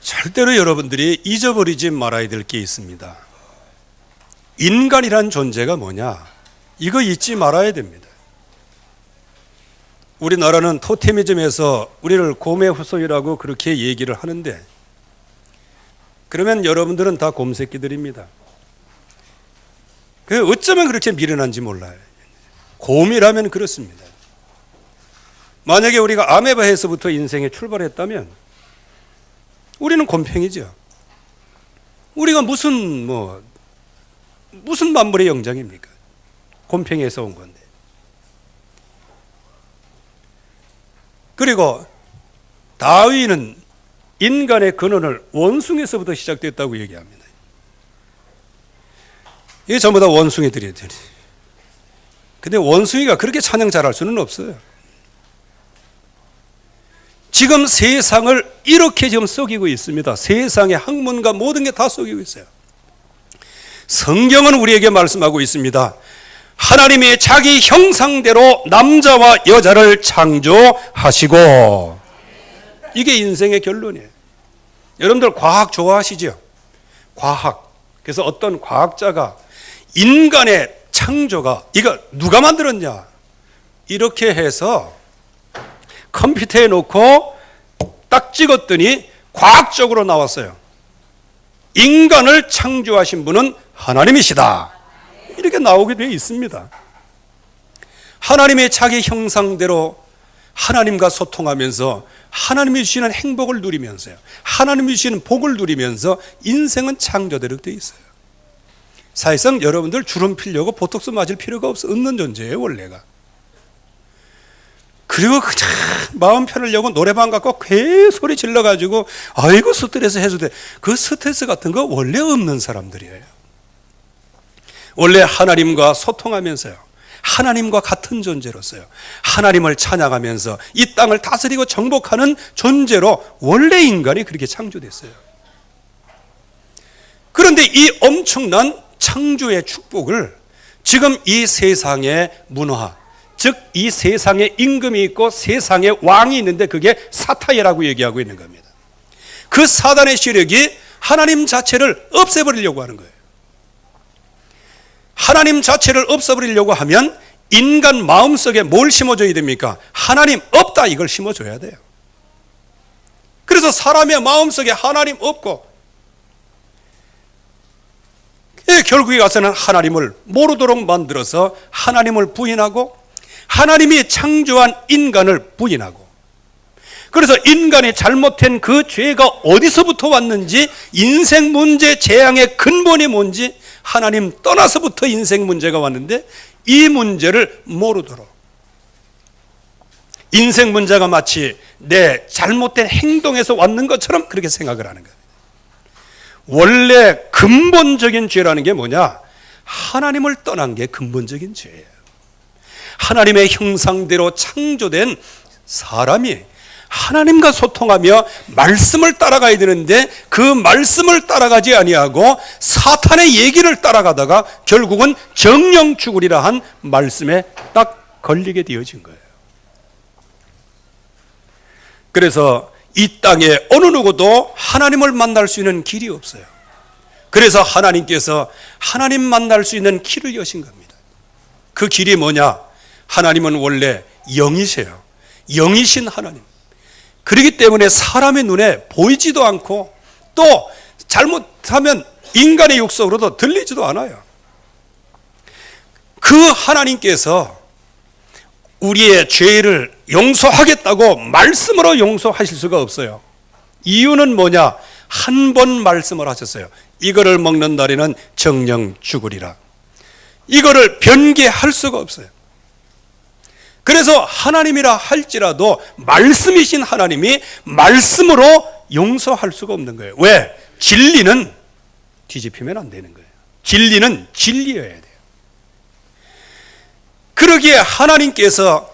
절대로 여러분들이 잊어버리지 말아야 될 게 있습니다. 인간이란 존재가 뭐냐? 이거 잊지 말아야 됩니다. 우리나라는 토테미즘에서 우리를 곰의 후손이라고 그렇게 얘기를 하는데, 그러면 여러분들은 다 곰새끼들입니다. 어쩌면 그렇게 미련한지 몰라요. 곰이라면 그렇습니다. 만약에 우리가 아메바에서부터 인생에 출발했다면 우리는 곰팽이죠. 우리가 무슨 만물의 영장입니까? 곰팽이에서 온 건데. 그리고 다윈은 인간의 근원을 원숭이에서부터 시작됐다고 얘기합니다. 이게 전부 다 원숭이들이에요. 근데 원숭이가 그렇게 찬양 잘할 수는 없어요. 지금 세상을 이렇게 지금 썩이고 있습니다. 세상의 학문과 모든 게 다 썩이고 있어요. 성경은 우리에게 말씀하고 있습니다. 하나님이 자기 형상대로 남자와 여자를 창조하시고, 이게 인생의 결론이에요. 여러분들 과학 좋아하시죠? 과학. 그래서 어떤 과학자가 인간의 창조가 이거 누가 만들었냐? 이렇게 해서 컴퓨터에 놓고 딱 찍었더니 과학적으로 나왔어요. 인간을 창조하신 분은 하나님이시다. 이렇게 나오게 되어 있습니다. 하나님의 자기 형상대로 하나님과 소통하면서 하나님이 주시는 행복을 누리면서요, 하나님이 주시는 복을 누리면서 인생은 창조대로 되어 있어요. 사실상 여러분들 주름 피려고 보톡스 맞을 필요가 없는 존재예요, 원래가. 그리고 그냥 마음 편하려고 노래방 갖고 괴소리 질러가지고 아이고 스트레스 해소돼. 그 스트레스 같은 거 원래 없는 사람들이에요. 원래 하나님과 소통하면서요, 하나님과 같은 존재로서요, 하나님을 찬양하면서 이 땅을 다스리고 정복하는 존재로 원래 인간이 그렇게 창조됐어요. 그런데 이 엄청난 창조의 축복을 지금 이 세상의 문화, 즉 이 세상에 임금이 있고 세상에 왕이 있는데 그게 사타예라고 얘기하고 있는 겁니다. 그 사단의 세력이 하나님 자체를 없애버리려고 하는 거예요. 하나님 자체를 없애버리려고 하면 인간 마음속에 뭘 심어줘야 됩니까? 하나님 없다, 이걸 심어줘야 돼요. 그래서 사람의 마음속에 하나님 없고, 결국에 가서는 하나님을 모르도록 만들어서 하나님을 부인하고 하나님이 창조한 인간을 부인하고, 그래서 인간이 잘못한 그 죄가 어디서부터 왔는지, 인생 문제 재앙의 근본이 뭔지 하나님 떠나서부터 인생 문제가 왔는데 이 문제를 모르도록, 인생 문제가 마치 내 잘못된 행동에서 왔는 것처럼 그렇게 생각을 하는 거예요. 원래 근본적인 죄라는 게 뭐냐? 하나님을 떠난 게 근본적인 죄예요. 하나님의 형상대로 창조된 사람이 하나님과 소통하며 말씀을 따라가야 되는데 그 말씀을 따라가지 아니하고 사탄의 얘기를 따라가다가 결국은 정령 죽으리라 한 말씀에 딱 걸리게 되어진 거예요. 그래서 이 땅에 어느 누구도 하나님을 만날 수 있는 길이 없어요. 그래서 하나님께서 하나님 만날 수 있는 길을 여신 겁니다. 그 길이 뭐냐? 하나님은 원래 영이세요. 영이신 하나님. 그렇기 때문에 사람의 눈에 보이지도 않고 또 잘못하면 인간의 육성으로도 들리지도 않아요. 그 하나님께서 우리의 죄를 용서하겠다고 말씀으로 용서하실 수가 없어요. 이유는 뭐냐? 한 번 말씀을 하셨어요. 이거를 먹는 날에는 정령 죽으리라. 이거를 변개할 수가 없어요. 그래서 하나님이라 할지라도 말씀이신 하나님이 말씀으로 용서할 수가 없는 거예요. 왜? 진리는 뒤집히면 안 되는 거예요. 진리는 진리여야 돼요. 그러기에 하나님께서,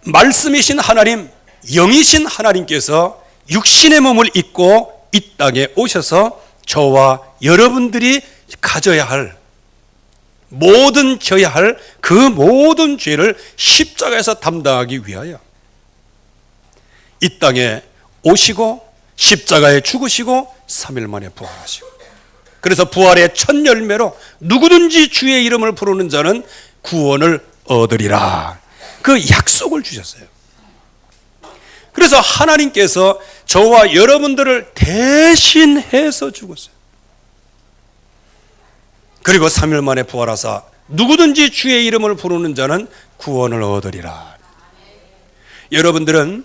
말씀이신 하나님, 영이신 하나님께서 육신의 몸을 입고 이 땅에 오셔서 저와 여러분들이 가져야 할, 져야 할 그 모든 죄를 십자가에서 담당하기 위하여 이 땅에 오시고 십자가에 죽으시고 3일 만에 부활하시고, 그래서 부활의 첫 열매로 누구든지 주의 이름을 부르는 자는 구원을 얻으리라, 그 약속을 주셨어요. 그래서 하나님께서 저와 여러분들을 대신해서 죽었어요. 그리고 3일 만에 부활하사 누구든지 주의 이름을 부르는 자는 구원을 얻으리라. 여러분들은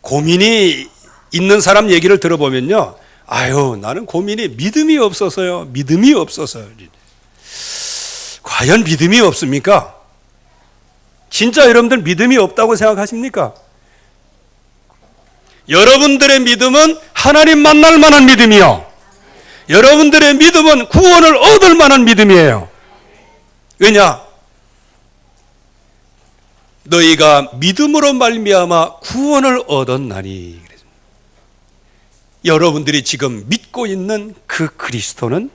고민이 있는 사람 얘기를 들어보면요, 아유, 나는 고민이 믿음이 없어서요. 믿음이 없어서요. 과연 믿음이 없습니까? 진짜 여러분들 믿음이 없다고 생각하십니까? 여러분들의 믿음은 하나님 만날 만한 믿음이요, 여러분들의 믿음은 구원을 얻을 만한 믿음이에요. 왜냐? 너희가 믿음으로 말미암아 구원을 얻었나니. 여러분들이 지금 믿고 있는 그 그리스도는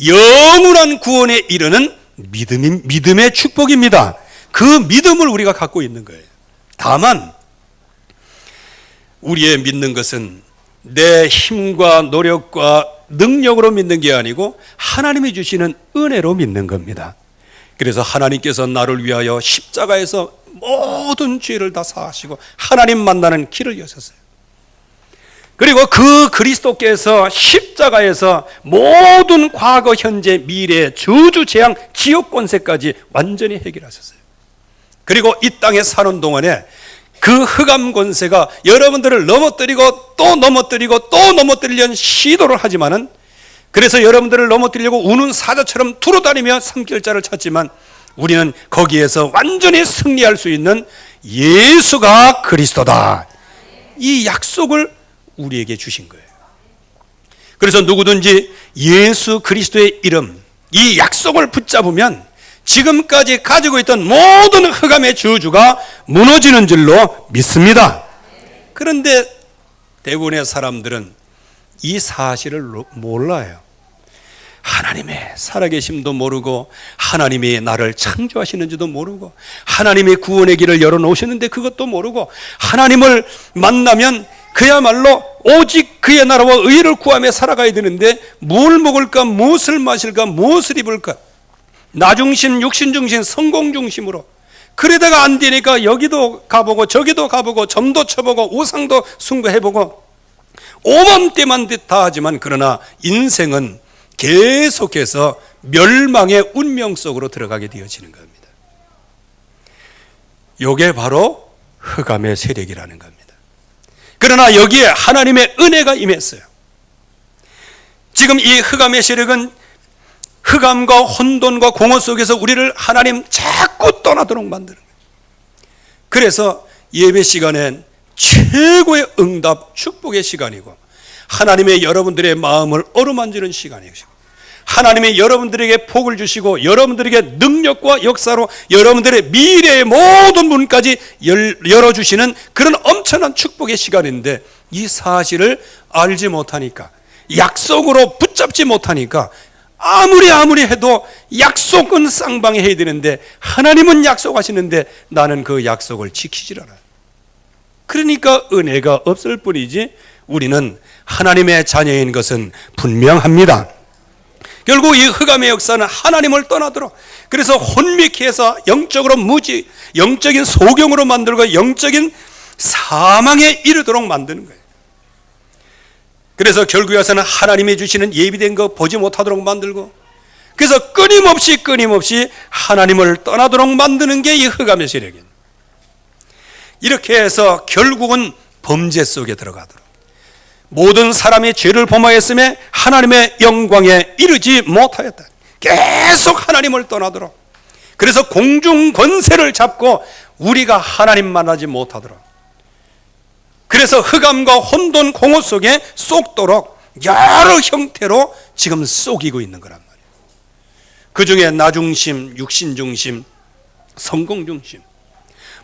영원한 구원에 이르는 믿음의 축복입니다. 그 믿음을 우리가 갖고 있는 거예요. 다만 우리의 믿는 것은 내 힘과 노력과 능력으로 믿는 게 아니고 하나님이 주시는 은혜로 믿는 겁니다. 그래서 하나님께서 나를 위하여 십자가에서 모든 죄를 다 사하시고 하나님 만나는 길을 여셨어요. 그리고 그 그리스도께서 십자가에서 모든 과거, 현재, 미래, 저주, 재앙, 지옥 권세까지 완전히 해결하셨어요. 그리고 이 땅에 사는 동안에 그 흑암 권세가 여러분들을 넘어뜨리고 또 넘어뜨리고 또 넘어뜨리려는 시도를 하지만은, 그래서 여러분들을 넘어뜨리려고 우는 사자처럼 두루다니며 삼킬자를 찾지만 우리는 거기에서 완전히 승리할 수 있는 예수가 그리스도다, 이 약속을 우리에게 주신 거예요. 그래서 누구든지 예수 그리스도의 이름, 이 약속을 붙잡으면 지금까지 가지고 있던 모든 흑암의 저주가 무너지는 줄로 믿습니다. 그런데 대부분의 사람들은 이 사실을 몰라요. 하나님의 살아계심도 모르고, 하나님이 나를 창조하시는지도 모르고, 하나님이 구원의 길을 열어놓으셨는데 그것도 모르고, 하나님을 만나면 그야말로 오직 그의 나라와 의를 구하며 살아가야 되는데 뭘 먹을까, 무엇을 마실까, 무엇을 입을까, 나중심, 육신중심, 성공중심으로, 그러다가 안 되니까 여기도 가보고 저기도 가보고 점도 쳐보고 우상도 숭배해보고 오만 때만 다 하지만, 그러나 인생은 계속해서 멸망의 운명 속으로 들어가게 되어지는 겁니다. 이게 바로 흑암의 세력이라는 겁니다. 그러나 여기에 하나님의 은혜가 임했어요. 지금 이 흑암의 세력은 흑암과 혼돈과 공허 속에서 우리를 하나님 자꾸 떠나도록 만드는 거예요. 그래서 예배 시간엔 최고의 응답, 축복의 시간이고, 하나님의 여러분들의 마음을 어루만지는 시간이고, 하나님의 여러분들에게 복을 주시고 여러분들에게 능력과 역사로 여러분들의 미래의 모든 문까지 열어주시는 그런 엄청난 축복의 시간인데, 이 사실을 알지 못하니까, 약속으로 붙잡지 못하니까 아무리 해도 약속은 쌍방이 해야 되는데 하나님은 약속하시는데 나는 그 약속을 지키질 않아요. 그러니까 은혜가 없을 뿐이지 우리는 하나님의 자녀인 것은 분명합니다. 결국 이 흑암의 역사는 하나님을 떠나도록, 그래서 혼미케 해서 영적으로 무지, 영적인 소경으로 만들고 영적인 사망에 이르도록 만드는 거예요. 그래서 결국에 와서는 하나님이 주시는 예비된 거 보지 못하도록 만들고, 그래서 끊임없이 하나님을 떠나도록 만드는 게 이 흑암의 세력이에요. 이렇게 해서 결국은 범죄 속에 들어가도록, 모든 사람이 죄를 범하였음에 하나님의 영광에 이르지 못하였다. 계속 하나님을 떠나도록, 그래서 공중 권세를 잡고 우리가 하나님 만나지 못하도록, 그래서 흑암과 혼돈 공허 속에 쏙도록 여러 형태로 지금 쏙이고 있는 거란 말이에요. 그 중에 나중심, 육신중심, 성공중심,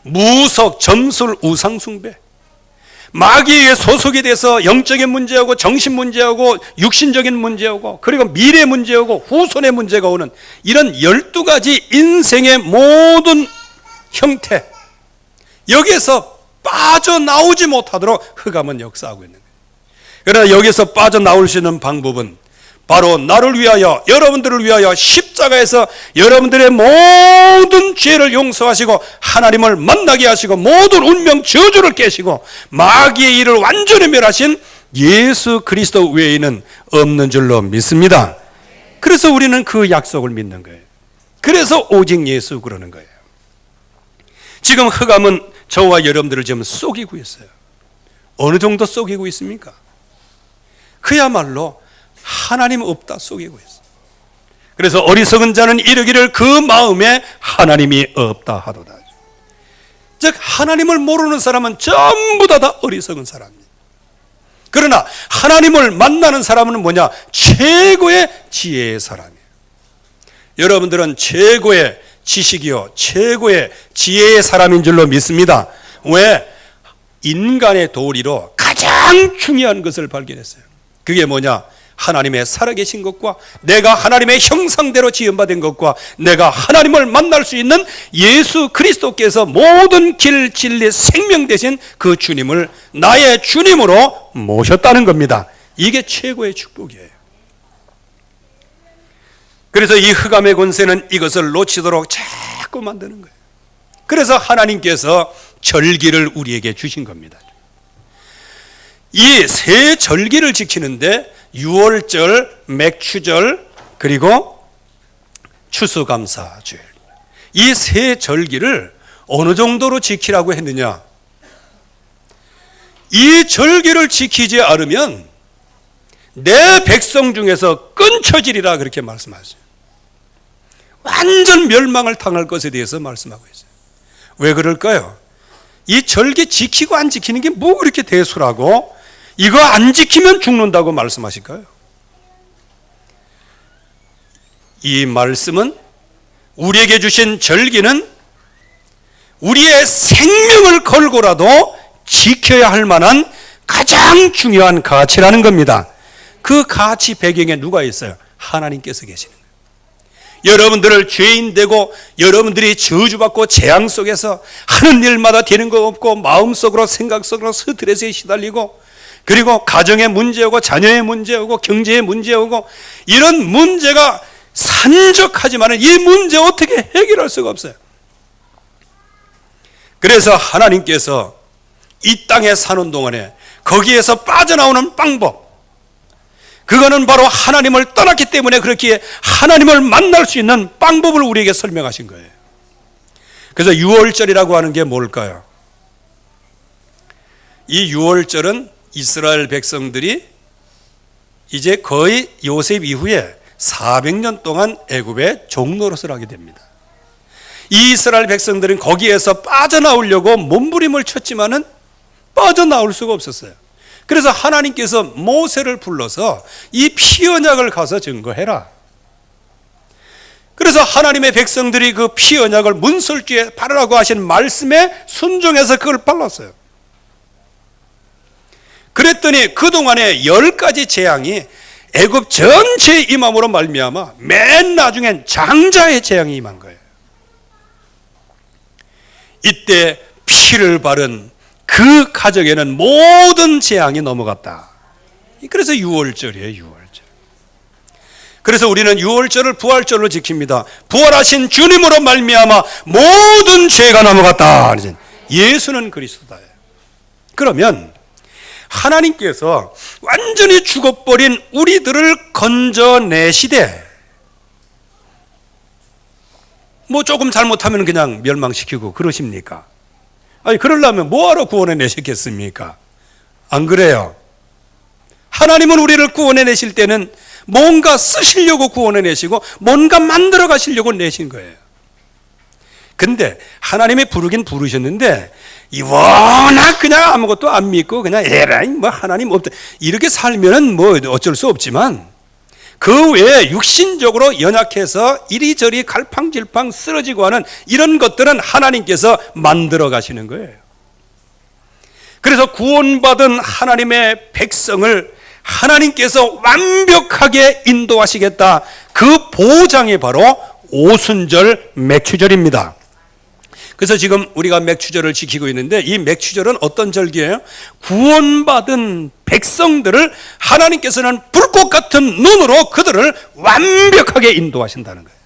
무석, 점술, 우상숭배, 마귀의 소속이 돼서 영적인 문제하고 정신 문제하고 육신적인 문제하고 그리고 미래 문제하고 후손의 문제가 오는 이런 12가지 인생의 모든 형태, 여기에서 빠져나오지 못하도록 흑암은 역사하고 있는 거예요. 그러나 여기서 빠져나올 수 있는 방법은 바로 나를 위하여, 여러분들을 위하여 십자가에서 여러분들의 모든 죄를 용서하시고 하나님을 만나게 하시고 모든 운명 저주를 깨시고 마귀의 일을 완전히 멸하신 예수 그리스도 외에는 없는 줄로 믿습니다. 그래서 우리는 그 약속을 믿는 거예요. 그래서 오직 예수 그러는 거예요. 지금 흑암은 저와 여러분들을 지금 속이고 있어요. 어느 정도 속이고 있습니까? 그야말로 하나님 없다 속이고 있어요. 그래서 어리석은 자는 이르기를 그 마음에 하나님이 없다 하도다. 즉 하나님을 모르는 사람은 전부 다 어리석은 사람입니다. 그러나 하나님을 만나는 사람은 뭐냐? 최고의 지혜의 사람이에요. 여러분들은 최고의 지식이요 최고의 지혜의 사람인 줄로 믿습니다. 왜? 인간의 도리로 가장 중요한 것을 발견했어요. 그게 뭐냐? 하나님의 살아계신 것과 내가 하나님의 형상대로 지음받은 것과 내가 하나님을 만날 수 있는 예수 그리스도께서 모든 길, 진리, 생명 되신 그 주님을 나의 주님으로 모셨다는 겁니다. 이게 최고의 축복이에요. 그래서 이 흑암의 권세는 이것을 놓치도록 자꾸 만드는 거예요. 그래서 하나님께서 절기를 우리에게 주신 겁니다. 이 세 절기를 지키는데 유월절, 맥추절, 그리고 추수감사절, 이 세 절기를 어느 정도로 지키라고 했느냐? 이 절기를 지키지 않으면 내 백성 중에서 끊쳐지리라 그렇게 말씀하셨어요. 완전 멸망을 당할 것에 대해서 말씀하고 있어요. 왜 그럴까요? 이 절기 지키고 안 지키는 게 뭐 그렇게 대수라고 이거 안 지키면 죽는다고 말씀하실까요? 이 말씀은 우리에게 주신 절기는 우리의 생명을 걸고라도 지켜야 할 만한 가장 중요한 가치라는 겁니다. 그 가치 배경에 누가 있어요? 하나님께서 계시는 거예요. 여러분들을 죄인 되고 여러분들이 저주받고 재앙 속에서 하는 일마다 되는 거 없고 마음속으로 생각 속으로 스트레스에 시달리고 그리고 가정의 문제 오고 자녀의 문제 오고 경제의 문제 오고 이런 문제가 산적하지만 이 문제 어떻게 해결할 수가 없어요. 그래서 하나님께서 이 땅에 사는 동안에 거기에서 빠져나오는 방법, 그거는 바로 하나님을 떠났기 때문에 그렇게 하나님을 만날 수 있는 방법을 우리에게 설명하신 거예요. 그래서 유월절이라고 하는 게 뭘까요? 이 유월절은 이스라엘 백성들이 이제 거의 요셉 이후에 400년 동안 애굽의 종노릇을 하게 됩니다. 이 이스라엘 백성들은 거기에서 빠져나오려고 몸부림을 쳤지만은 빠져나올 수가 없었어요. 그래서 하나님께서 모세를 불러서 이 피 언약을 가서 증거해라. 그래서 하나님의 백성들이 그 피 언약을 문설주에 바르라고 하신 말씀에 순종해서 그걸 발랐어요. 그랬더니 그동안에 10가지 재앙이 애굽 전체에 임함으로 말미암아 맨 나중엔 장자의 재앙이 임한 거예요. 이때 피를 바른 그 가정에는 모든 재앙이 넘어갔다. 그래서 유월절이에요. 유월절. 그래서 우리는 유월절을 부활절로 지킵니다. 부활하신 주님으로 말미암아 모든 죄가 넘어갔다. 예수는 그리스도다. 그러면 하나님께서 완전히 죽어버린 우리들을 건져내시되 뭐 조금 잘못하면 그냥 멸망시키고 그러십니까? 아니 그러려면 뭐하러 구원해 내셨겠습니까? 안 그래요? 하나님은 우리를 구원해 내실 때는 뭔가 쓰시려고 구원해 내시고 뭔가 만들어 가시려고 내신 거예요. 근데 하나님이 부르긴 부르셨는데 이 워낙 그냥 아무것도 안 믿고 그냥 에라이 뭐 하나님 없다 이렇게 살면은 뭐 어쩔 수 없지만 그 외에 육신적으로 연약해서 이리저리 갈팡질팡 쓰러지고 하는 이런 것들은 하나님께서 만들어 가시는 거예요. 그래서 구원받은 하나님의 백성을 하나님께서 완벽하게 인도하시겠다. 그 보장이 바로 오순절 맥추절입니다. 그래서 지금 우리가 맥추절을 지키고 있는데 이 맥추절은 어떤 절기예요? 구원받은 백성들을 하나님께서는 불꽃 같은 눈으로 그들을 완벽하게 인도하신다는 거예요.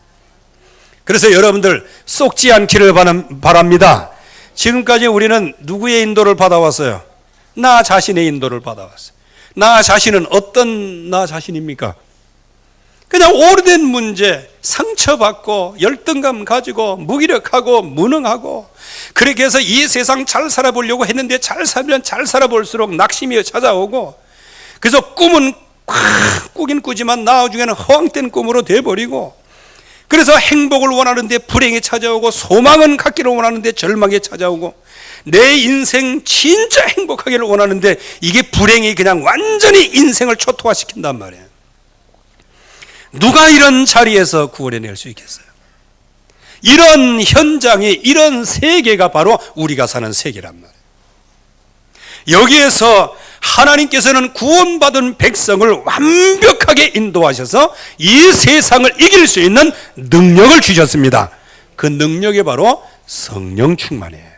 그래서 여러분들 속지 않기를 바랍니다. 지금까지 우리는 누구의 인도를 받아왔어요? 나 자신의 인도를 받아왔어요. 나 자신은 어떤 나 자신입니까? 그냥 오래된 문제, 상처받고 열등감 가지고 무기력하고 무능하고 그렇게 해서 이 세상 잘 살아보려고 했는데 잘 살면 잘 살아볼수록 낙심이 찾아오고 그래서 꿈은 꾸긴 꾸지만 나중에는 허황된 꿈으로 돼버리고 그래서 행복을 원하는데 불행이 찾아오고 소망은 갖기를 원하는데 절망이 찾아오고 내 인생 진짜 행복하기를 원하는데 이게 불행이 그냥 완전히 인생을 초토화시킨단 말이에요. 누가 이런 자리에서 구원해낼 수 있겠어요? 이런 현장이 이런 세계가 바로 우리가 사는 세계란 말이에요. 여기에서 하나님께서는 구원받은 백성을 완벽하게 인도하셔서 이 세상을 이길 수 있는 능력을 주셨습니다. 그 능력이 바로 성령 충만이에요.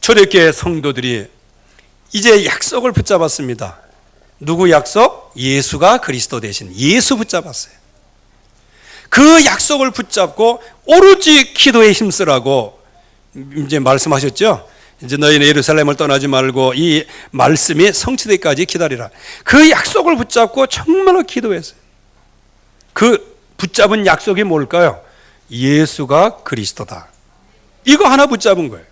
초대교회 성도들이 이제 약속을 붙잡았습니다. 누구 약속? 예수가 그리스도 되신 예수 붙잡았어요. 그 약속을 붙잡고 오로지 기도에 힘쓰라고 이제 말씀하셨죠. 이제 너희는 예루살렘을 떠나지 말고 이 말씀이 성취되기까지 기다리라. 그 약속을 붙잡고 정말로 기도했어요. 그 붙잡은 약속이 뭘까요? 예수가 그리스도다. 이거 하나 붙잡은 거예요.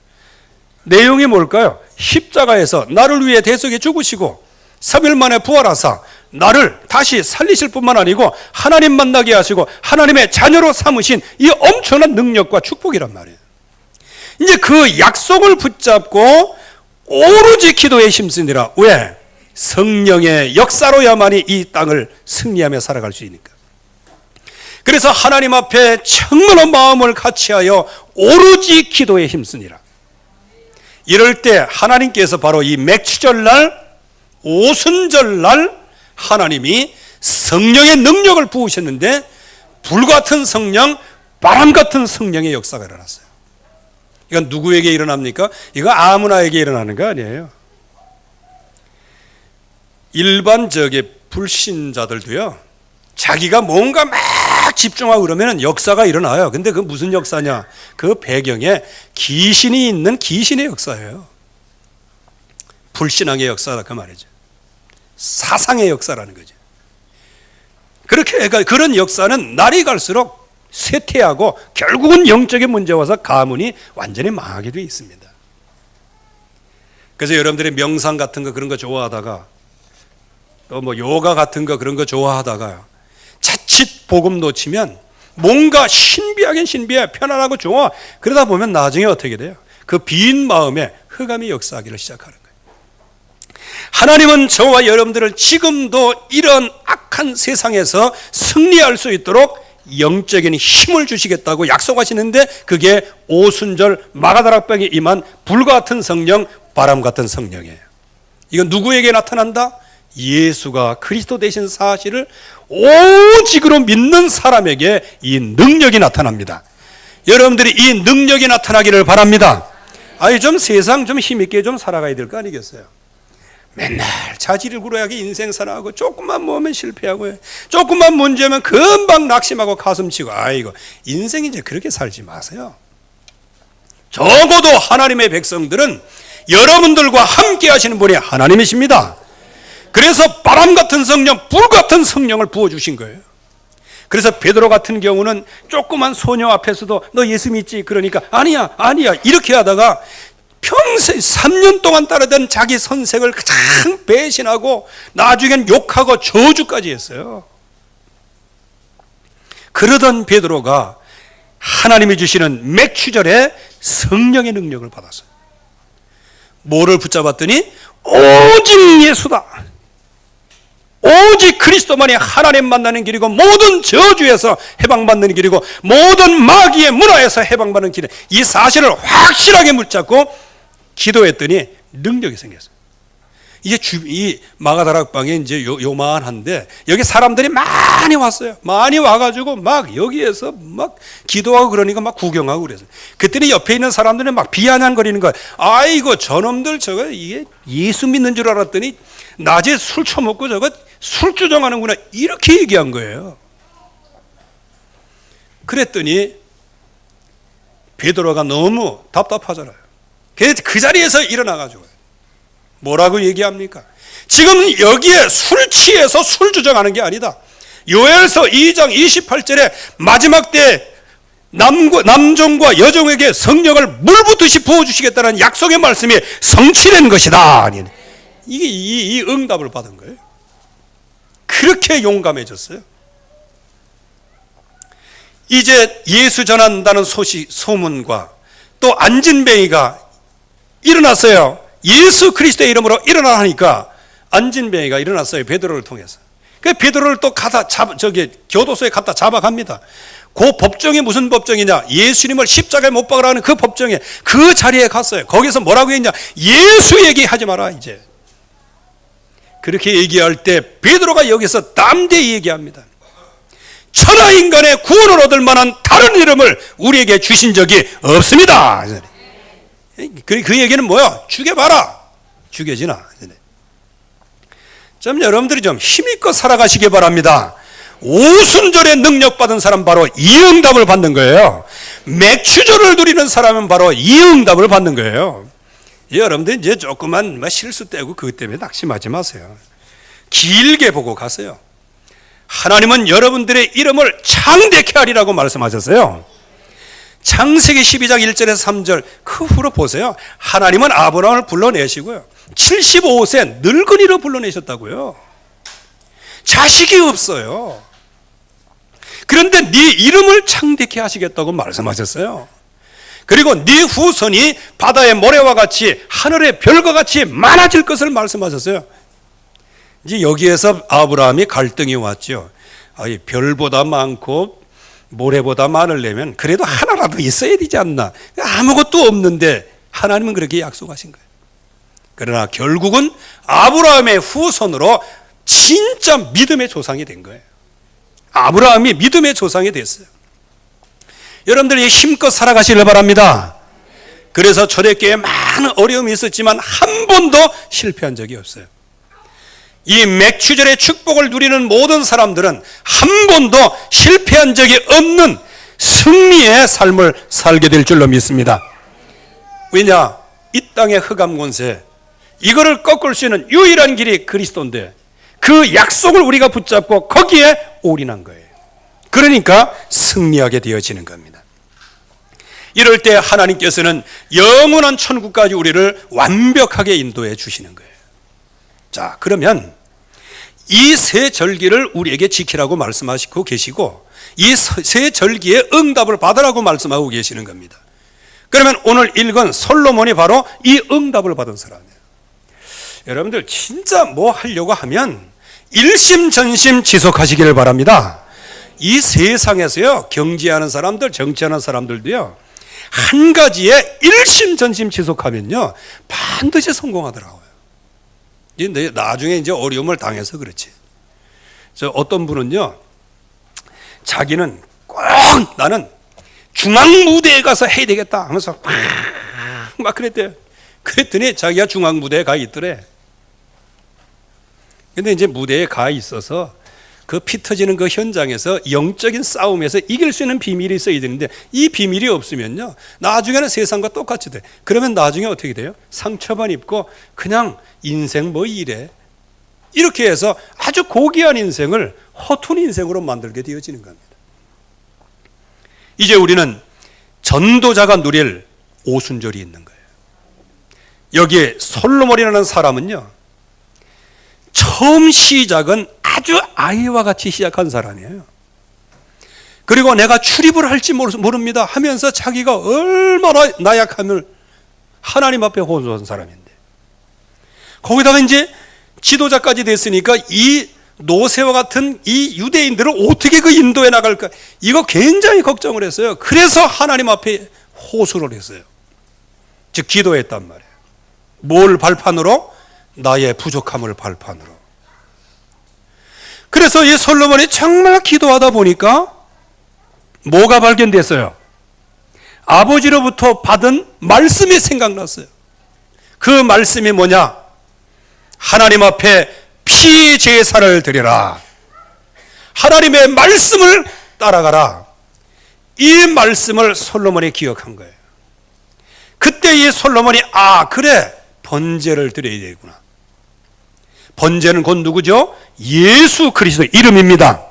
내용이 뭘까요? 십자가에서 나를 위해 대속에 죽으시고 3일 만에 부활하사 나를 다시 살리실 뿐만 아니고 하나님 만나게 하시고 하나님의 자녀로 삼으신 이 엄청난 능력과 축복이란 말이에요. 이제 그 약속을 붙잡고 오로지 기도에 힘쓰니라. 왜? 성령의 역사로야만이 이 땅을 승리하며 살아갈 수 있으니까. 그래서 하나님 앞에 정말로 마음을 같이하여 오로지 기도에 힘쓰니라. 이럴 때 하나님께서 바로 이 맥추절날 오순절날 하나님이 성령의 능력을 부으셨는데 불같은 성령, 바람같은 성령의 역사가 일어났어요. 이건 누구에게 일어납니까? 이거 아무나에게 일어나는 거 아니에요. 일반적인 불신자들도요, 자기가 뭔가 막 집중하고 그러면 역사가 일어나요. 근데 그 무슨 역사냐? 그 배경에 귀신이 있는 귀신의 역사예요. 불신앙의 역사다 그 말이죠. 사상의 역사라는 거죠. 그렇게 그런 역사는 날이 갈수록 쇠퇴하고 결국은 영적인 문제 와서 가문이 완전히 망하게 되어 있습니다. 그래서 여러분들이 명상 같은 거 그런 거 좋아하다가 또 뭐 요가 같은 거 그런 거 좋아하다가 자칫 복음 놓치면 뭔가 신비하긴 신비해, 편안하고 좋아. 그러다 보면 나중에 어떻게 돼요? 그 빈 마음에 흑암이 역사하기를 시작하는 거예요. 하나님은 저와 여러분들을 지금도 이런 악한 세상에서 승리할 수 있도록 영적인 힘을 주시겠다고 약속하시는데 그게 오순절 마가다락방에 임한 불과 같은 성령, 바람 같은 성령이에요. 이건 누구에게 나타난다? 예수가 그리스도 되신 사실을 오직으로 믿는 사람에게 이 능력이 나타납니다. 여러분들이 이 능력이 나타나기를 바랍니다. 좀 세상 좀 힘있게 좀 살아가야 될 거 아니겠어요? 맨날 자질을 구려하게 인생 살아가고 조금만 모으면 실패하고 조금만 문제면 금방 낙심하고 가슴치고 아이고 인생 이제 그렇게 살지 마세요. 적어도 하나님의 백성들은 여러분들과 함께 하시는 분이 하나님이십니다. 그래서 바람 같은 성령, 불 같은 성령을 부어주신 거예요. 그래서 베드로 같은 경우는 조그만 소녀 앞에서도 너 예수 믿지? 그러니까 아니야 이렇게 하다가 평생 3년 동안 따르던 자기 선생을 가장 배신하고 나중엔 욕하고 저주까지 했어요. 그러던 베드로가 하나님이 주시는 맥추절에 성령의 능력을 받았어요. 뭐를 붙잡았더니 오직 예수다. 오직 그리스도만이 하나님 만나는 길이고 모든 저주에서 해방받는 길이고 모든 마귀의 문화에서 해방받는 길이다. 이 사실을 확실하게 붙잡고 기도했더니 능력이 생겼어요. 이 마가다락방에 이제 요만한데 여기 사람들이 많이 왔어요. 많이 와가지고 막 여기에서 막 기도하고 그러니까 막 구경하고 그랬어요. 그때는 옆에 있는 사람들이 막 비아냥거리는 거예요. 아이고 저놈들 저거 이게 예수 믿는 줄 알았더니 낮에 술 처먹고 저거 술주정하는구나 이렇게 얘기한 거예요. 그랬더니 베드로가 너무 답답하잖아요. 그 자리에서 일어나가지고 뭐라고 얘기합니까? 지금 여기에 술 취해서 술 주정하는 게 아니다. 요엘서 2장 28절에 마지막 때 남종과 여종에게 성령을 물붓듯이 부어주시겠다는 약속의 말씀이 성취된 것이다. 이게 이 응답을 받은 거예요. 그렇게 용감해졌어요. 이제 예수 전한다는 소문과 또 안진뱅이가 일어났어요. 예수 그리스도의 이름으로 일어나니까 안진뱅이가 일어났어요. 베드로를 통해서. 그 베드로를 또 교도소에 갖다 잡아갑니다. 그 법정이 무슨 법정이냐? 예수님을 십자가에 못 박으라는 그 법정에 그 자리에 갔어요. 거기서 뭐라고 했냐? 예수 얘기하지 마라 이제. 그렇게 얘기할 때 베드로가 여기서 담대히 얘기합니다. 천하 인간의 구원을 얻을 만한 다른 이름을 우리에게 주신 적이 없습니다. 그 얘기는 뭐야? 죽여봐라. 죽여지나. 좀 여러분들이 좀 힘있고 살아가시기 바랍니다. 오순절에 능력받은 사람 바로 이 응답을 받는 거예요. 맥추절을 누리는 사람은 바로 이 응답을 받는 거예요. 여러분들 이제 조그만 실수 떼고 그것 때문에 낙심하지 마세요. 길게 보고 가세요. 하나님은 여러분들의 이름을 창대케 하리라고 말씀하셨어요. 창세기 12장 1절에서 3절 그 후로 보세요. 하나님은 아브라함을 불러내시고요. 75세 늙은이로 불러내셨다고요. 자식이 없어요. 그런데 네 이름을 창대케 하시겠다고 말씀하셨어요. 그리고 네 후손이 바다의 모래와 같이 하늘의 별과 같이 많아질 것을 말씀하셨어요. 이제 여기에서 아브라함이 갈등이 왔죠. 별보다 많고 모래보다 많으려면 그래도 하나라도 있어야 되지 않나. 아무것도 없는데 하나님은 그렇게 약속하신 거예요. 그러나 결국은 아브라함의 후손으로 진짜 믿음의 조상이 된 거예요. 아브라함이 믿음의 조상이 됐어요. 여러분들이 힘껏 살아가시길 바랍니다. 그래서 초대교회에 많은 어려움이 있었지만 한 번도 실패한 적이 없어요. 이 맥추절의 축복을 누리는 모든 사람들은 한 번도 실패한 적이 없는 승리의 삶을 살게 될 줄로 믿습니다. 왜냐? 이 땅의 흑암 권세 이거를 꺾을 수 있는 유일한 길이 그리스도인데 그 약속을 우리가 붙잡고 거기에 올인한 거예요. 그러니까 승리하게 되어지는 겁니다. 이럴 때 하나님께서는 영원한 천국까지 우리를 완벽하게 인도해 주시는 거예요. 자, 그러면 이 세 절기를 우리에게 지키라고 말씀하시고 계시고 이 세 절기의 응답을 받으라고 말씀하고 계시는 겁니다. 그러면 오늘 읽은 솔로몬이 바로 이 응답을 받은 사람이에요. 여러분들 진짜 뭐 하려고 하면 일심전심 지속하시기를 바랍니다. 이 세상에서요, 경제하는 사람들, 정치하는 사람들도요, 한 가지에 일심전심 지속하면요 반드시 성공하더라고요. 근데 나중에 이제 어려움을 당해서 그렇지. 어떤 분은요, 자기는 꼭 나는 중앙무대에 가서 해야 되겠다 하면서 막 그랬대요. 그랬더니 자기가 중앙무대에 가 있더래. 근데 이제 무대에 가 있어서 그 피 터지는 그 현장에서 영적인 싸움에서 이길 수 있는 비밀이 있어야 되는데 이 비밀이 없으면요 나중에는 세상과 똑같이 돼. 그러면 나중에 어떻게 돼요? 상처만 입고 그냥 인생 뭐 이래 이렇게 해서 아주 고귀한 인생을 허튼 인생으로 만들게 되어지는 겁니다. 이제 우리는 전도자가 누릴 오순절이 있는 거예요. 여기에 솔로몬이라는 사람은요 처음 시작은 아주 아이와 같이 시작한 사람이에요. 그리고 내가 출입을 할지 모릅니다 하면서 자기가 얼마나 나약함을 하나님 앞에 호소한 사람인데, 거기다가 이제 지도자까지 됐으니까 이 노새와 같은 이 유대인들을 어떻게 그 인도해 나갈까, 이거 굉장히 걱정을 했어요. 그래서 하나님 앞에 호소를 했어요. 즉 기도했단 말이에요. 뭘 발판으로? 나의 부족함을 발판으로. 그래서 이 솔로몬이 정말 기도하다 보니까 뭐가 발견됐어요? 아버지로부터 받은 말씀이 생각났어요. 그 말씀이 뭐냐? 하나님 앞에 피제사를 드리라. 하나님의 말씀을 따라가라. 이 말씀을 솔로몬이 기억한 거예요. 그때 이 솔로몬이 그래, 번제를 드려야 되구나. 번제는 곧 누구죠? 예수 그리스도 이름입니다.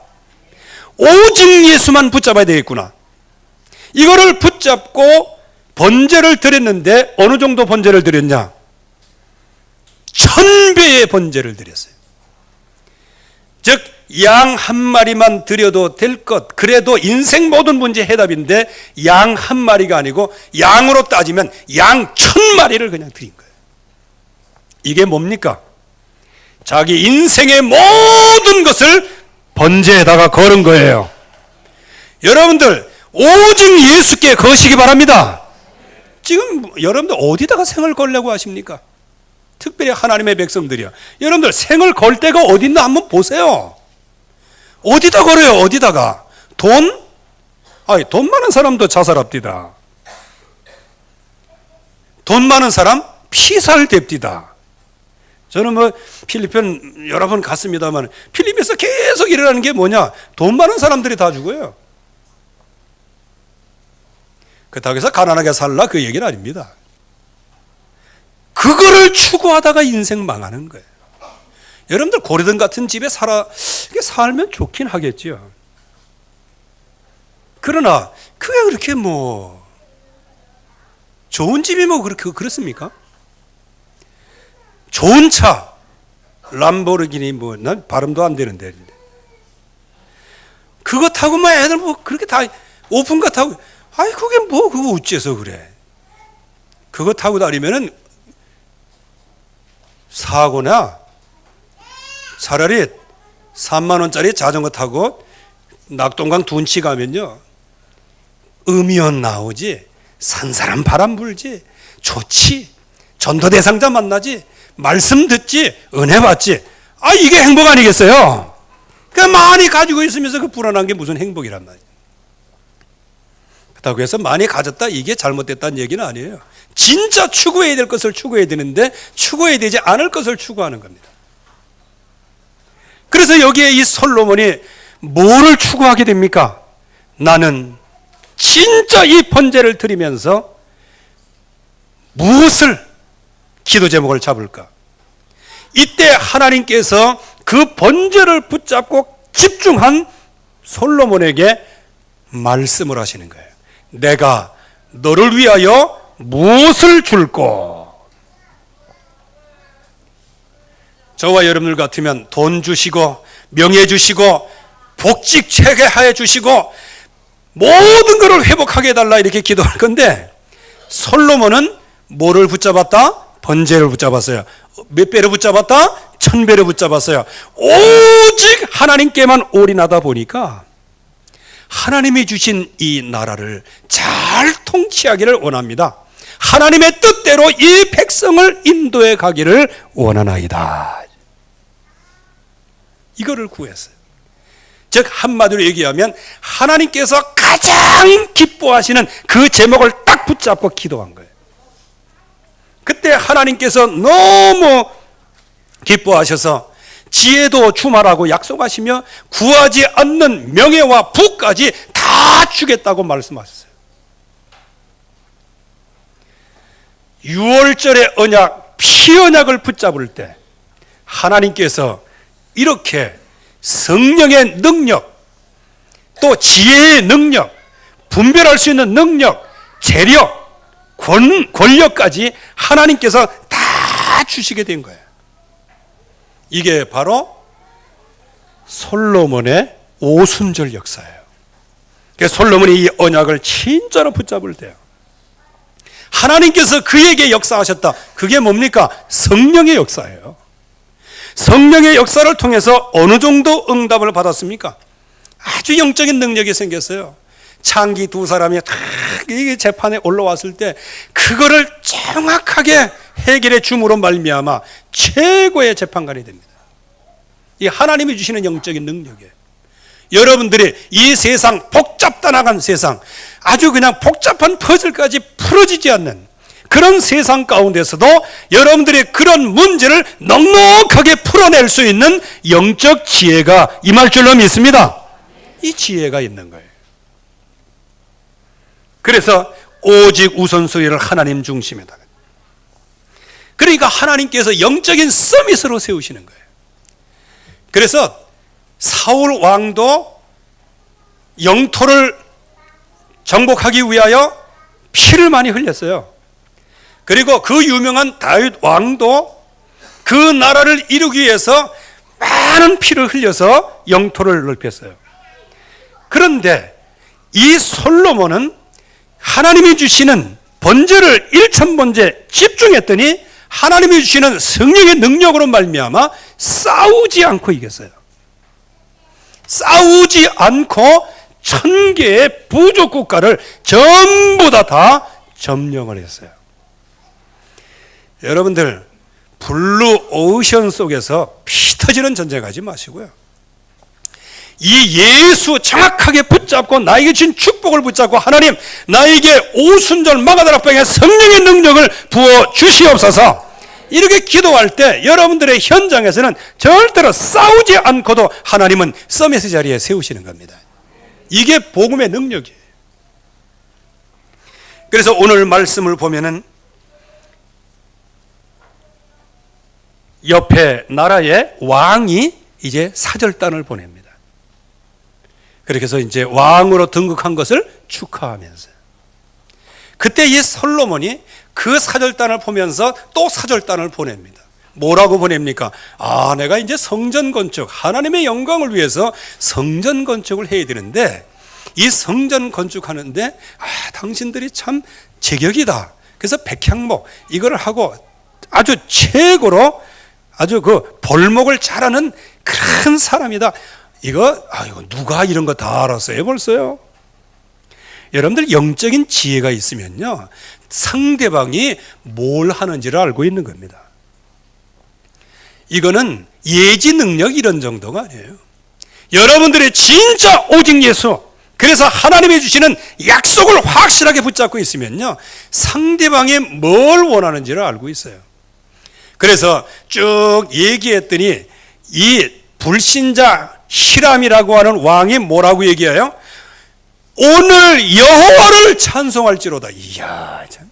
오직 예수만 붙잡아야 되겠구나. 이거를 붙잡고 번제를 드렸는데 어느 정도 번제를 드렸냐? 1000배의 번제를 드렸어요. 즉 양 한 마리만 드려도 될 것, 그래도 인생 모든 문제 해답인데 양 한 마리가 아니고 양으로 따지면 양 1000마리를 그냥 드린 거예요. 이게 뭡니까? 자기 인생의 모든 것을 번제에다가 걸은 거예요. 여러분들 오직 예수께 거시기 바랍니다. 지금 여러분들 어디다가 생을 걸려고 하십니까? 특별히 하나님의 백성들이요. 여러분들 생을 걸 데가 어디 있나 한번 보세요. 어디다 걸어요? 어디다가? 돈? 돈 많은 사람도 자살합디다. 돈 많은 사람 피살됩디다. 저는 필리핀 여러 번 갔습니다만 필리핀에서 계속 일어나는 게 뭐냐? 돈 많은 사람들이 다 죽어요. 그렇다고 해서 가난하게 살라 그 얘기는 아닙니다. 그거를 추구하다가 인생 망하는 거예요. 여러분들 고려등 같은 집에 살면 좋긴 하겠죠. 그러나 그게 그렇게 좋은 집이 그렇습니까? 좋은 차, 람보르기니 난 발음도 안 되는데 그거 타고 애들 그렇게 다 오픈카 타고 그게 그거 어째서 그래? 그거 타고 다니면은 사고나 차라리 3만 원짜리 자전거 타고 낙동강 둔치 가면요 음이온 나오지, 산사람 바람 불지, 좋지, 전도대상자 만나지, 말씀 듣지, 은혜 받지. 이게 행복 아니겠어요? 많이 가지고 있으면서 그 불안한 게 무슨 행복이란 말이에요. 그렇다고 해서 많이 가졌다 이게 잘못됐다는 얘기는 아니에요. 진짜 추구해야 될 것을 추구해야 되는데 추구해야 되지 않을 것을 추구하는 겁니다. 그래서 여기에 이 솔로몬이 뭐를 추구하게 됩니까? 나는 진짜 이 번제를 드리면서 무엇을 기도 제목을 잡을까? 이때 하나님께서 그 번제를 붙잡고 집중한 솔로몬에게 말씀을 하시는 거예요. 내가 너를 위하여 무엇을 줄꼬? 저와 여러분들 같으면 돈 주시고 명예 주시고 복직 체계하여 주시고 모든 것을 회복하게 해달라 이렇게 기도할 건데 솔로몬은 뭐를 붙잡았다? 번제를 붙잡았어요. 몇 배를 붙잡았다? 1000배를 붙잡았어요. 오직 하나님께만 올인하다 보니까 하나님이 주신 이 나라를 잘 통치하기를 원합니다. 하나님의 뜻대로 이 백성을 인도해 가기를 원하나이다. 이거를 구했어요. 즉 한마디로 얘기하면 하나님께서 가장 기뻐하시는 그 제목을 딱 붙잡고 기도한 거예요. 그때 하나님께서 너무 기뻐하셔서 지혜도 주말하고 약속하시며 구하지 않는 명예와 부까지 다 주겠다고 말씀하셨어요. 6월절의 언약, 피언약을 붙잡을 때 하나님께서 이렇게 성령의 능력, 또 지혜의 능력, 분별할 수 있는 능력, 재력, 권력까지 하나님께서 다 주시게 된 거예요. 이게 바로 솔로몬의 오순절 역사예요. 그래서 솔로몬이 이 언약을 진짜로 붙잡을 때요, 하나님께서 그에게 역사하셨다. 그게 뭡니까? 성령의 역사예요. 성령의 역사를 통해서 어느 정도 응답을 받았습니까? 아주 영적인 능력이 생겼어요. 창기 두 사람이 딱 재판에 올라왔을 때 그거를 정확하게 해결해 줌으로 말미암아 최고의 재판관이 됩니다. 이 하나님이 주시는 영적인 능력이에요. 여러분들이 이 세상, 복잡다나간 세상, 아주 그냥 복잡한 퍼즐까지 풀어지지 않는 그런 세상 가운데서도 여러분들이 그런 문제를 넉넉하게 풀어낼 수 있는 영적 지혜가 임할 줄로 믿습니다. 이 지혜가 있는 거예요. 그래서 오직 우선순위를 하나님 중심에다가, 그러니까 하나님께서 영적인 서밋으로 세우시는 거예요. 그래서 사울 왕도 영토를 정복하기 위하여 피를 많이 흘렸어요. 그리고 그 유명한 다윗 왕도 그 나라를 이루기 위해서 많은 피를 흘려서 영토를 넓혔어요. 그런데 이 솔로몬은 하나님이 주시는 번제를 일천번제 집중했더니 하나님이 주시는 성령의 능력으로 말미암아 싸우지 않고 이겼어요. 싸우지 않고 1000개의 부족 국가를 전부 다 점령을 했어요. 여러분들, 블루 오션 속에서 피 터지는 전쟁하지 마시고요. 이 예수 정확하게 붙잡고 나에게 준 축복을 붙잡고, 하나님 나에게 오순절 마가다락방에 성령의 능력을 부어 주시옵소서, 이렇게 기도할 때 여러분들의 현장에서는 절대로 싸우지 않고도 하나님은 서밋 자리에 세우시는 겁니다. 이게 복음의 능력이에요. 그래서 오늘 말씀을 보면은 옆에 나라의 왕이 이제 사절단을 보냅니다. 그렇게 해서 이제 왕으로 등극한 것을 축하하면서요. 그때 이 솔로몬이 그 사절단을 보면서 또 사절단을 보냅니다. 뭐라고 보냅니까? 아, 내가 이제 성전 건축, 하나님의 영광을 위해서 성전 건축을 해야 되는데, 이 성전 건축하는데 당신들이 참 제격이다. 그래서 백향목 이걸 하고 아주 최고로 아주 그 벌목을 잘하는 그런 사람이다. 이거 누가 이런 거 다 알았어요 벌써요? 여러분들, 영적인 지혜가 있으면요, 상대방이 뭘 하는지를 알고 있는 겁니다. 이거는 예지 능력 이런 정도가 아니에요. 여러분들의 진짜 오직 예수, 그래서 하나님이 주시는 약속을 확실하게 붙잡고 있으면요, 상대방이 뭘 원하는지를 알고 있어요. 그래서 쭉 얘기했더니 이 불신자 히람이라고 하는 왕이 뭐라고 얘기해요? 오늘 여호와를 찬송할지로다. 이야, 참.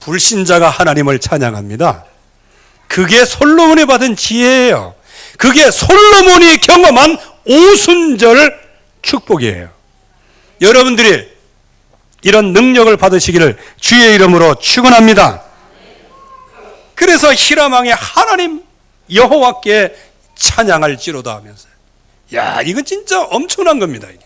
불신자가 하나님을 찬양합니다. 그게 솔로몬이 받은 지혜예요. 그게 솔로몬이 경험한 오순절 축복이에요. 여러분들이 이런 능력을 받으시기를 주의 이름으로 축원합니다. 그래서 히람 왕이 하나님 여호와께 찬양할지로다 하면서, 야, 이건 진짜 엄청난 겁니다. 이게.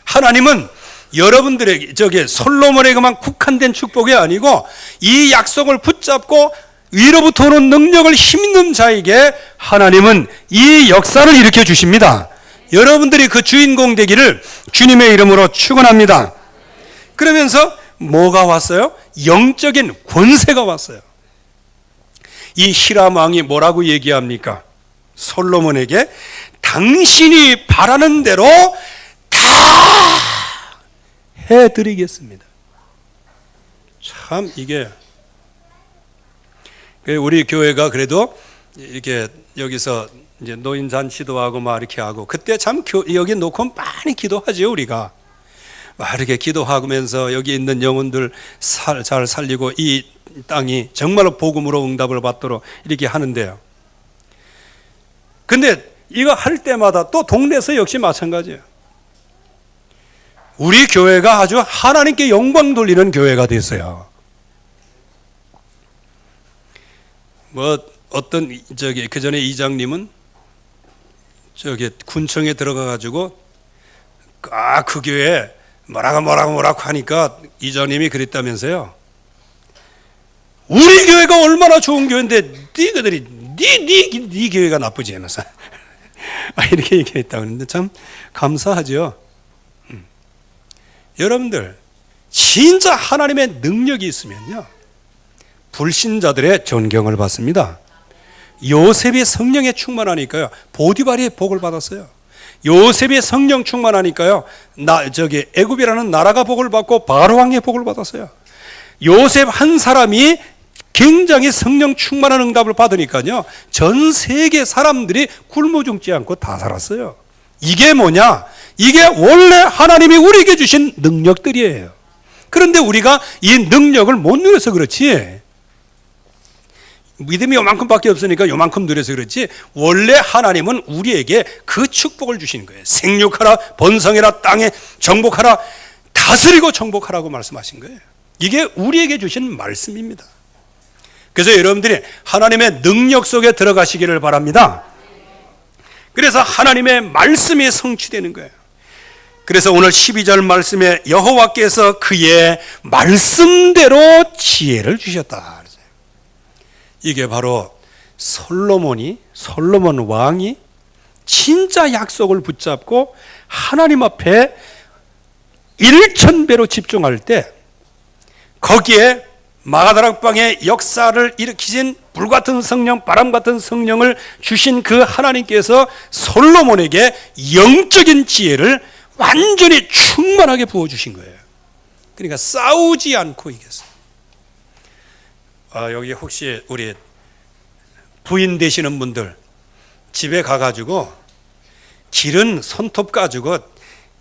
하나님은 여러분들에게, 솔로몬에게만 국한된 축복이 아니고 이 약속을 붙잡고 위로부터 오는 능력을 힘있는 자에게 하나님은 이 역사를 일으켜 주십니다. 여러분들이 그 주인공 되기를 주님의 이름으로 축원합니다. 그러면서 뭐가 왔어요? 영적인 권세가 왔어요. 이 히람 왕이 뭐라고 얘기합니까? 솔로몬에게 당신이 바라는 대로 다 해드리겠습니다. 참, 이게 우리 교회가 그래도 이렇게 여기서 이제 노인 잔치도 하고 막 이렇게 하고, 그때 참 여기 놓고 많이 기도하죠. 우리가 막 이렇게 기도하면서 여기 있는 영혼들 잘 살리고 이 땅이 정말로 복음으로 응답을 받도록 이렇게 하는데요. 근데 이거 할 때마다 또 동네에서 역시 마찬가지예요. 우리 교회가 아주 하나님께 영광 돌리는 교회가 됐어요. 어떤 그 전에 이장님은 군청에 들어가 가지고 그 교회 뭐라고 하니까 이장님이 그랬다면서요. 우리 교회가 얼마나 좋은 교회인데 너희들이 네 교회가 나쁘지 않아서 이렇게 얘기했다고 했는데 참 감사하죠. 여러분들, 진짜 하나님의 능력이 있으면요, 불신자들의 존경을 받습니다. 요셉이 성령에 충만하니까요, 보디발이 복을 받았어요. 요셉이 성령 충만하니까요, 애굽이라는 나라가 복을 받고 바로 왕의 복을 받았어요. 요셉 한 사람이 굉장히 성령 충만한 응답을 받으니까요, 전 세계 사람들이 굶어 죽지 않고 다 살았어요. 이게 뭐냐? 이게 원래 하나님이 우리에게 주신 능력들이에요. 그런데 우리가 이 능력을 못 누려서 그렇지, 믿음이 요만큼밖에 없으니까 요만큼 누려서 그렇지, 원래 하나님은 우리에게 그 축복을 주시는 거예요. 생육하라, 번성해라, 땅에 정복하라, 다스리고 정복하라고 말씀하신 거예요. 이게 우리에게 주신 말씀입니다. 그래서 여러분들이 하나님의 능력 속에 들어가시기를 바랍니다. 그래서 하나님의 말씀이 성취되는 거예요. 그래서 오늘 12절 말씀에 여호와께서 그의 말씀대로 지혜를 주셨다. 이게 바로 솔로몬 왕이 진짜 약속을 붙잡고 하나님 앞에 1000배로 집중할 때, 거기에 마가다락방의 역사를 일으키신 불같은 성령, 바람같은 성령을 주신 그 하나님께서 솔로몬에게 영적인 지혜를 완전히 충만하게 부어주신 거예요. 그러니까 싸우지 않고 이겼어요. 여기 혹시 우리 부인 되시는 분들 집에 가가지고 기른 손톱 가지고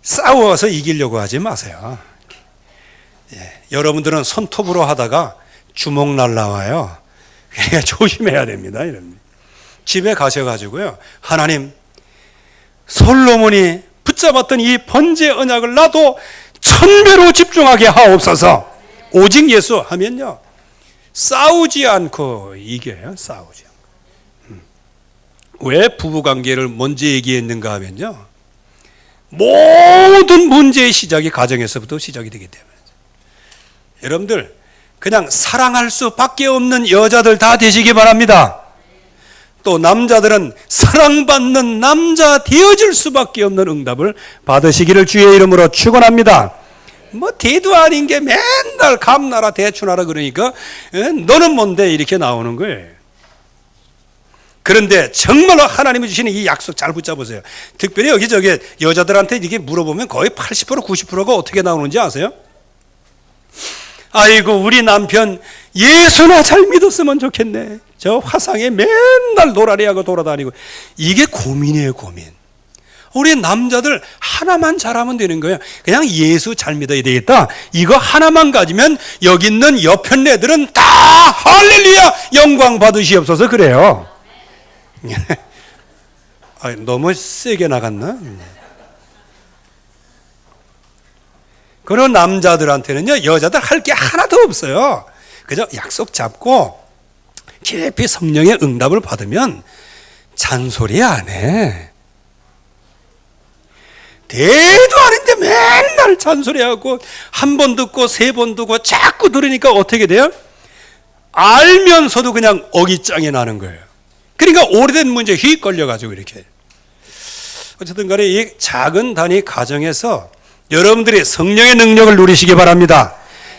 싸워서 이기려고 하지 마세요. 여러분들은 손톱으로 하다가 주먹 날라와요. 그러니까 조심해야 됩니다. 이런. 집에 가셔가지고요, 하나님, 솔로몬이 붙잡았던 이 번제 언약을 나도 1000배로 집중하게 하옵소서. 오직 예수 하면요, 싸우지 않고 이겨요. 싸우지 않고. 왜 부부관계를 먼저 얘기했는가 하면요, 모든 문제의 시작이 가정에서부터 시작이 되기 때문에. 여러분들 그냥 사랑할 수밖에 없는 여자들 다 되시기 바랍니다. 또 남자들은 사랑받는 남자 되어질 수밖에 없는 응답을 받으시기를 주의 이름으로 축원합니다. 뭐 대도 아닌 게 맨날 감나라 대추나라 그러니까 너는 뭔데 이렇게 나오는 거예요. 그런데 정말로 하나님이 주시는 이 약속 잘 붙잡으세요. 특별히 여기저기 여자들한테 이게 물어보면 거의 80% 90%가 어떻게 나오는지 아세요? 아이고, 우리 남편 예수나 잘 믿었으면 좋겠네. 저 화상에 맨날 노라리하고 돌아다니고. 이게 고민이에요, 고민. 우리 남자들 하나만 잘하면 되는 거예요. 그냥 예수 잘 믿어야 되겠다. 이거 하나만 가지면 여기 있는 옆편 애들은 다 할렐루야 영광 받으시옵소서 그래요. 너무 세게 나갔나? 그런 남자들한테는요, 여자들 할 게 하나도 없어요. 그저 약속 잡고 깊이 성령의 응답을 받으면 잔소리 안 해. 대도 아닌데 맨날 잔소리하고 한 번 듣고 세 번 듣고 자꾸 들으니까 어떻게 돼요? 알면서도 그냥 어깃장이 나는 거예요. 그러니까 오래된 문제에 휙 걸려가지고 이렇게. 어쨌든 간에 이 작은 단위 가정에서 여러분들이 성령의 능력을 누리시기 바랍니다.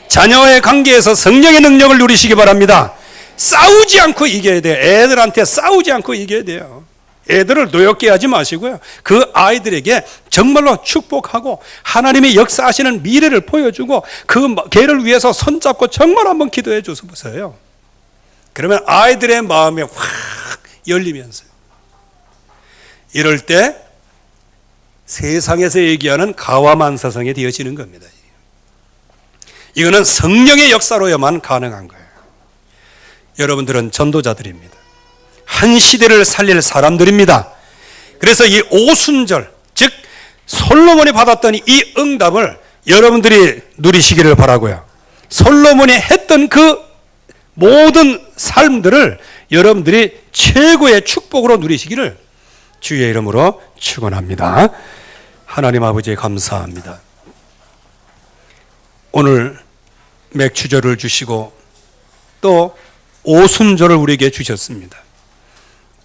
자녀의 관계에서 성령의 능력을 누리시기 바랍니다. 싸우지 않고 이겨야 돼요. 애들한테 싸우지 않고 이겨야 돼요. 애들을 노엽게 하지 마시고요, 그 아이들에게 정말로 축복하고 하나님이 역사하시는 미래를 보여주고 그 걔를 위해서 손잡고 정말 한번 기도해 줘서 보세요. 그러면 아이들의 마음이 확 열리면서요, 이럴 때 세상에서 얘기하는 가와만사성이 되어지는 겁니다. 이거는 성령의 역사로야만 가능한 거예요. 여러분들은 전도자들입니다. 한 시대를 살릴 사람들입니다. 그래서 이 오순절, 즉 솔로몬이 받았던 이 응답을 여러분들이 누리시기를 바라고요. 솔로몬이 했던 그 모든 삶들을 여러분들이 최고의 축복으로 누리시기를 주의 이름으로 축원합니다. 하나님 아버지 감사합니다. 오늘 맥주절을 주시고 또 오순절을 우리에게 주셨습니다.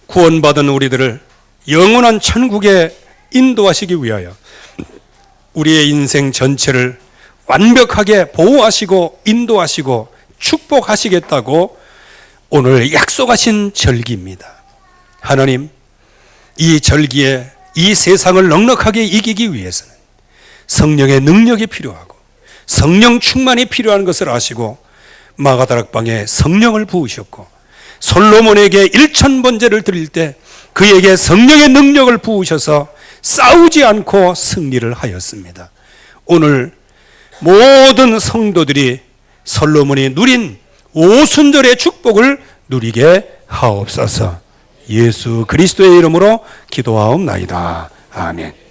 구원받은 우리들을 영원한 천국에 인도하시기 위하여 우리의 인생 전체를 완벽하게 보호하시고 인도하시고 축복하시겠다고 오늘 약속하신 절기입니다. 하나님, 이 절기에 이 세상을 넉넉하게 이기기 위해서는 성령의 능력이 필요하고 성령 충만이 필요한 것을 아시고 마가다락방에 성령을 부으셨고 솔로몬에게 1000번제를 드릴 때 그에게 성령의 능력을 부으셔서 싸우지 않고 승리를 하였습니다. 오늘 모든 성도들이 솔로몬이 누린 오순절의 축복을 누리게 하옵소서. 예수 그리스도의 이름으로 기도하옵나이다. 아멘.